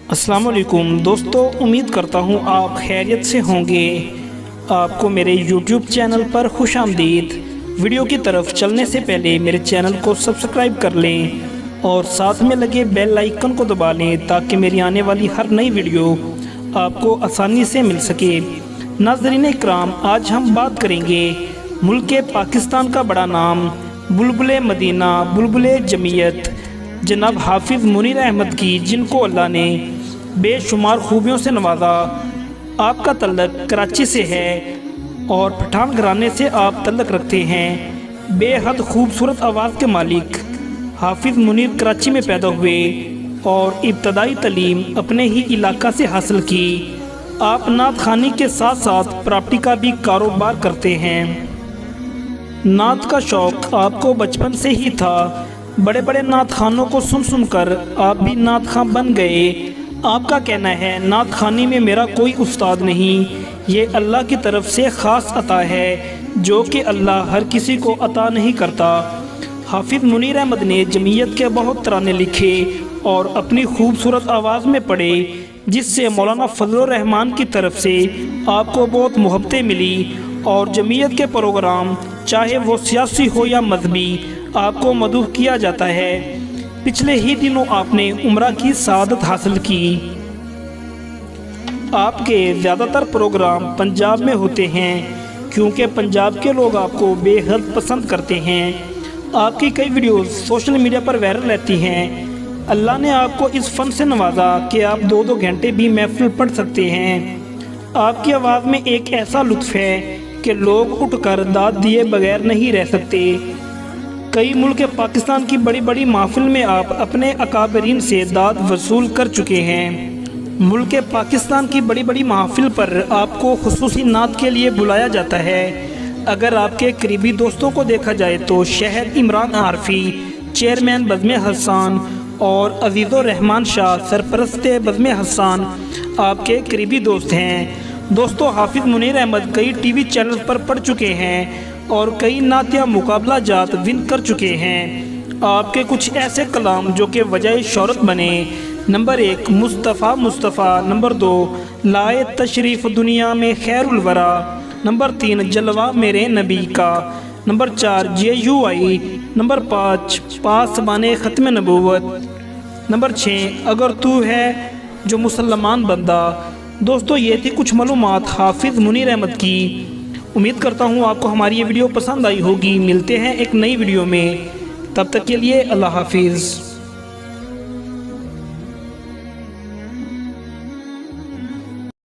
السلام علیکم دوستو، امید کرتا ہوں آپ خیریت سے ہوں گے۔ آپ کو میرے یوٹیوب چینل پر خوش آمدید۔ ویڈیو کی طرف چلنے سے پہلے میرے چینل کو سبسکرائب کر لیں اور ساتھ میں لگے بیل آئیکن کو دبا لیں تاکہ میری آنے والی ہر نئی ویڈیو آپ کو آسانی سے مل سکے۔ ناظرین اکرام، آج ہم بات کریں گے ملک پاکستان کا بڑا نام، بلبل مدینہ، بلبل جمعیت جناب حافظ منیر احمد کی، جن کو اللہ نے بے شمار خوبیوں سے نوازا۔ آپ کا تعلق کراچی سے ہے اور پٹھان گھرانے سے آپ تعلق رکھتے ہیں۔ بے حد خوبصورت آواز کے مالک حافظ منیر کراچی میں پیدا ہوئے اور ابتدائی تعلیم اپنے ہی علاقہ سے حاصل کی۔ آپ نعت خوانی کے ساتھ ساتھ پراپرٹی کا بھی کاروبار کرتے ہیں۔ نعت کا شوق آپ کو بچپن سے ہی تھا۔ بڑے بڑے نعت خوانوں کو سن سن کر آپ بھی نعت خواں بن گئے۔ آپ کا کہنا ہے، نعت خوانی میں میرا کوئی استاد نہیں، یہ اللہ کی طرف سے خاص عطا ہے جو کہ اللہ ہر کسی کو عطا نہیں کرتا۔ حافظ منیر احمد نے جمعیت کے بہت ترانے لکھے اور اپنی خوبصورت آواز میں پڑھے، جس سے مولانا فضل الرحمان کی طرف سے آپ کو بہت محبتیں ملی اور جمعیت کے پروگرام چاہے وہ سیاسی ہو یا مذہبی آپ کو مدعو کیا جاتا ہے۔ پچھلے ہی دنوں آپ نے عمرہ کی سعادت حاصل کی۔ آپ کے زیادہ تر پروگرام پنجاب میں ہوتے ہیں کیونکہ پنجاب کے لوگ آپ کو بے حد پسند کرتے ہیں۔ آپ کی کئی ویڈیوز سوشل میڈیا پر وائرل رہتی ہیں۔ اللہ نے آپ کو اس فن سے نوازا کہ آپ 2 گھنٹے بھی محفل پڑھ سکتے ہیں۔ آپ کی آواز میں ایک ایسا لطف ہے کہ لوگ اٹھ کر داد دیے بغیر نہیں رہ سکتے۔ کئی ملک پاکستان کی بڑی بڑی محفل میں آپ اپنے اکابرین سے داد وصول کر چکے ہیں۔ ملک پاکستان کی بڑی بڑی محفل پر آپ کو خصوصی نعت کے لیے بلایا جاتا ہے۔ اگر آپ کے قریبی دوستوں کو دیکھا جائے تو شہر عمران عارفی، چیئرمین بزم حسان اور عزیز الرحمان شاہ، سرپرست بزم حسان آپ کے قریبی دوست ہیں۔ دوستو، حافظ منیر احمد کئی ٹی وی چینل پر پڑھ چکے ہیں اور کئی نعتیہ مقابلہ جات ون کر چکے ہیں۔ آپ کے کچھ ایسے کلام جو کہ وجہ شہرت بنے: نمبر 1 مصطفیٰ مصطفیٰ، نمبر 2 لائے تشریف دنیا میں خیر الورا، نمبر 3 جلوہ میرے نبی کا، نمبر 4 JUI، نمبر 5 پاسبان ختم نبوت، نمبر 6 اگر تو ہے جو مسلمان بندہ۔ دوستو، یہ تھی کچھ معلومات حافظ منیر احمد کی۔ امید کرتا ہوں آپ کو ہماری یہ ویڈیو پسند آئی ہوگی۔ ملتے ہیں ایک نئی ویڈیو میں، تب تک کے لیے اللہ حافظ۔